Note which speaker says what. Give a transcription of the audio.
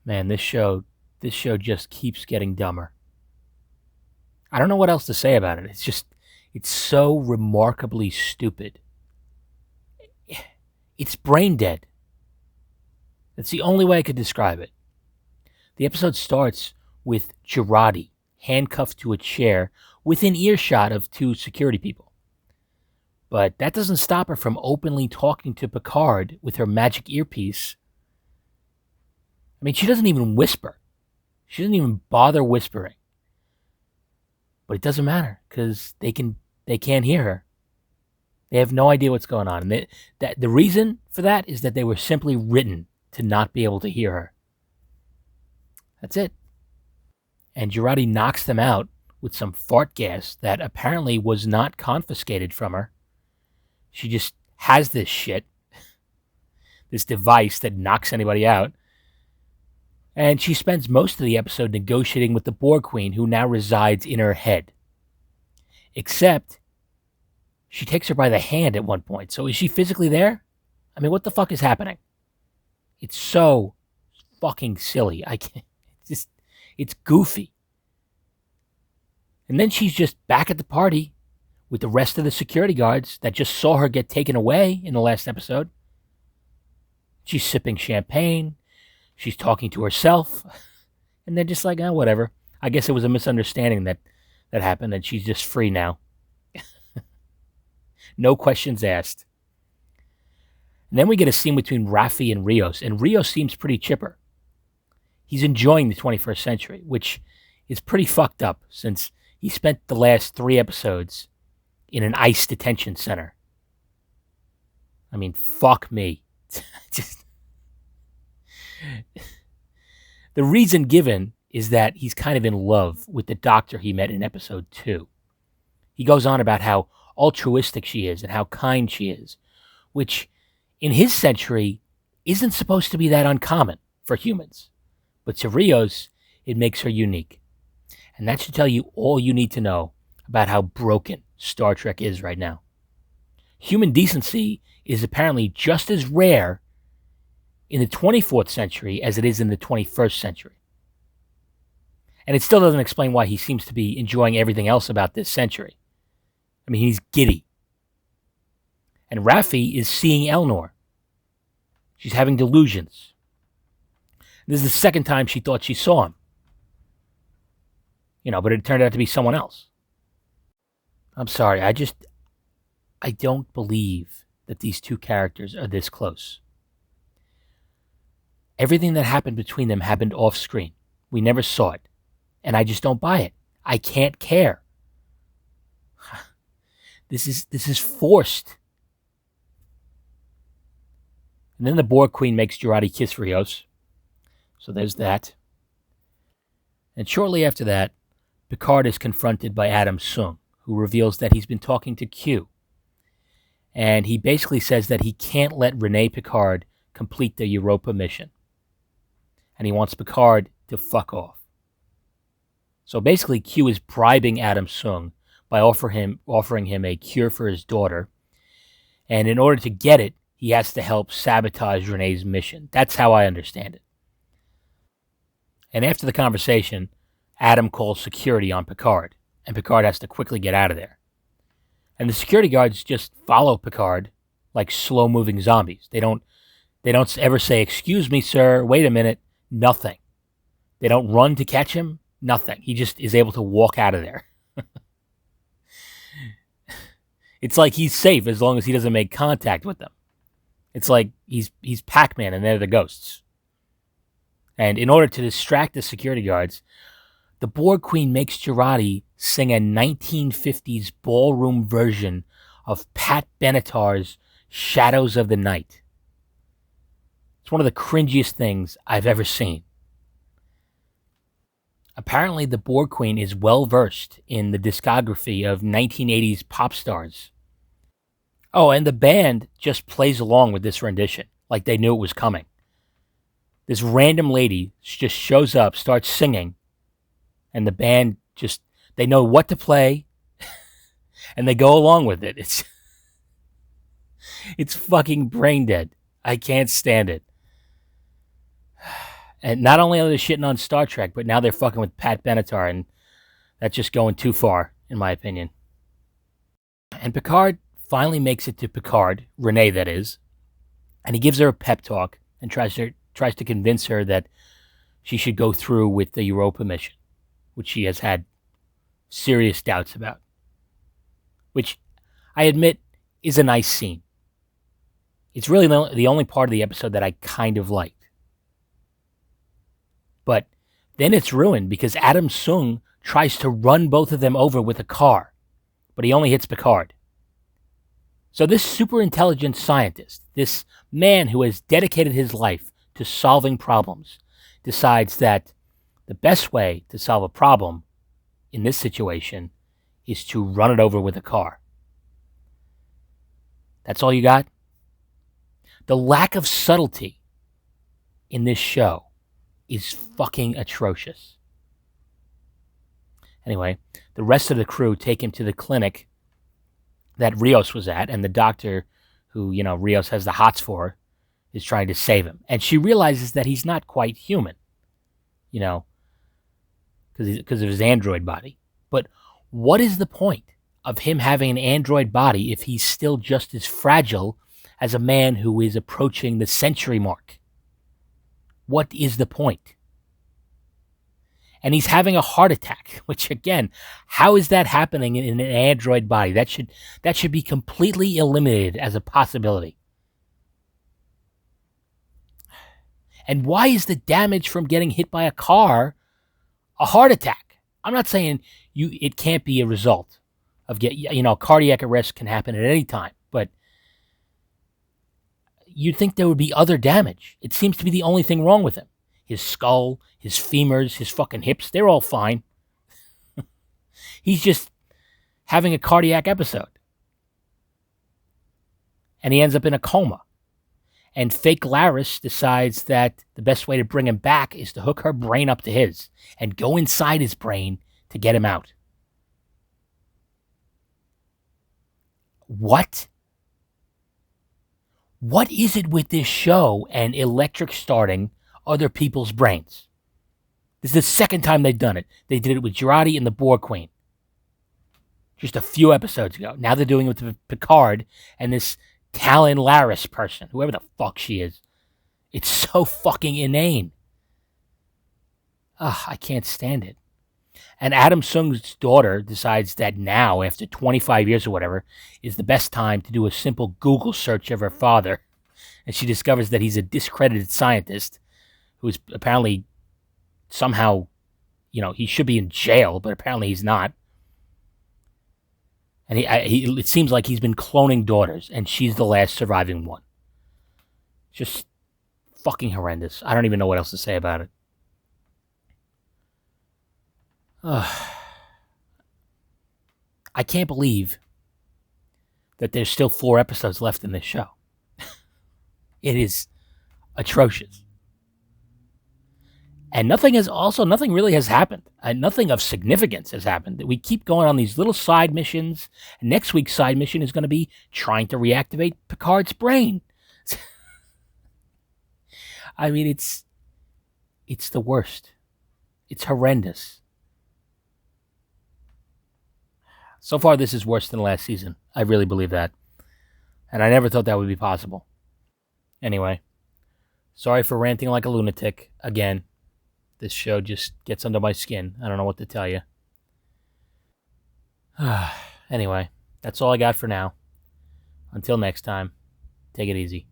Speaker 1: Man, this show just keeps getting dumber. I don't know what else to say about it. It's so remarkably stupid. It's brain dead. That's the only way I could describe it. The episode starts with Jurati handcuffed to a chair within earshot of two security people. But that doesn't stop her from openly talking to Picard with her magic earpiece. I mean, she doesn't even whisper. She doesn't even bother whispering. But it doesn't matter because they can't hear her. They have no idea what's going on. And the reason for that is that they were simply written to not be able to hear her. That's it. And Jurati knocks them out with some fart gas that apparently was not confiscated from her. She just has this shit, this device that knocks anybody out. And she spends most of the episode negotiating with the Borg Queen, who now resides in her head. Except, she takes her by the hand at one point. So is she physically there? I mean, what the fuck is happening? It's so fucking silly. I can't. It's goofy. And then she's just back at the party with the rest of the security guards that just saw her get taken away in the last episode. She's sipping champagne. She's talking to herself. And they're just like, oh, whatever. I guess it was a misunderstanding that happened, and she's just free now. No questions asked. And then we get a scene between Raffi and Rios, and Rios seems pretty chipper. He's enjoying the 21st century, which is pretty fucked up since he spent the last 3 episodes in an ICE detention center. I mean, fuck me. Just the reason given is that he's kind of in love with the doctor he met in episode 2. He goes on about how altruistic she is and how kind she is, which in his century isn't supposed to be that uncommon for humans. But to Rios, it makes her unique. And that should tell you all you need to know about how broken Star Trek is right now. Human decency is apparently just as rare in the 24th century as it is in the 21st century. And it still doesn't explain why he seems to be enjoying everything else about this century. I mean, he's giddy. And Raffi is seeing Elnor. She's having delusions. This is the second time she thought she saw him. But it turned out to be someone else. I'm sorry, I don't believe that these two characters are this close. Everything that happened between them happened off screen. We never saw it. And I just don't buy it. I can't care. This is forced. And then the Borg Queen makes Jurati kiss Rios. So there's that. And shortly after that, Picard is confronted by Adam Soong, who reveals that he's been talking to Q. And he basically says that he can't let Rene Picard complete the Europa mission. And he wants Picard to fuck off. So basically, Q is bribing Adam Soong by offering him a cure for his daughter. And in order to get it, he has to help sabotage Rene's mission. That's how I understand it. And after the conversation, Adam calls security on Picard, and Picard has to quickly get out of there. And the security guards just follow Picard like slow-moving zombies. They don't ever say, "Excuse me, sir, wait a minute," nothing. They don't run to catch him, nothing. He just is able to walk out of there. It's like he's safe as long as he doesn't make contact with them. It's like he's Pac-Man and they're the ghosts. And in order to distract the security guards, the Borg Queen makes Jurati sing a 1950s ballroom version of Pat Benatar's Shadows of the Night. It's one of the cringiest things I've ever seen. Apparently, the Borg Queen is well versed in the discography of 1980s pop stars. Oh, and the band just plays along with this rendition, like they knew it was coming. This random lady just shows up, starts singing, and the band they know what to play, and they go along with it. It's fucking brain dead. I can't stand it. And not only are they shitting on Star Trek, but now they're fucking with Pat Benatar, and that's just going too far, in my opinion. And Picard finally makes it to Picard, Renee that is, and he gives her a pep talk and tries to convince her that she should go through with the Europa mission, which she has had serious doubts about. Which I admit is a nice scene. It's really the only part of the episode that I kind of liked. But then it's ruined because Adam Soong tries to run both of them over with a car, but he only hits Picard. So this super intelligent scientist, this man who has dedicated his life to solving problems, decides that the best way to solve a problem in this situation is to run it over with a car. That's all you got? The lack of subtlety in this show is fucking atrocious. Anyway, the rest of the crew take him to the clinic that Rios was at, and the doctor who, Rios has the hots for, is trying to save him. And she realizes that he's not quite human, because of his android body. But what is the point of him having an android body if he's still just as fragile as a man who is approaching the century mark? What is the point? And he's having a heart attack, which again, how is that happening in an android body? That should be completely eliminated as a possibility. And why is the damage from getting hit by a car a heart attack? I'm not saying it can't be a result of cardiac arrest can happen at any time, but you'd think there would be other damage. It seems to be the only thing wrong with him. His skull, his femurs, his fucking hips, they're all fine. He's just having a cardiac episode. And he ends up in a coma. And fake Laris decides that the best way to bring him back is to hook her brain up to his and go inside his brain to get him out. What? What is it with this show and electric starting other people's brains? This is the second time they've done it. They did it with Jurati and the Borg Queen just a few episodes ago. Now they're doing it with Picard and this Talon Laris person, whoever the fuck she is. It's so fucking inane. I can't stand it. And Adam Soong's daughter decides that now, after 25 years or whatever, is the best time to do a simple Google search of her father. And she discovers that he's a discredited scientist who's apparently somehow, he should be in jail, but apparently he's not. And it seems like he's been cloning daughters, and she's the last surviving one. Just fucking horrendous. I don't even know what else to say about it. I can't believe that there's still 4 episodes left in this show. It is atrocious. And nothing really has happened. Nothing of significance has happened. We keep going on these little side missions. And next week's side mission is going to be trying to reactivate Picard's brain. I mean, it's the worst. It's horrendous. So far, this is worse than last season. I really believe that. And I never thought that would be possible. Anyway, sorry for ranting like a lunatic again. This show just gets under my skin. I don't know what to tell you. Anyway, that's all I got for now. Until next time, take it easy.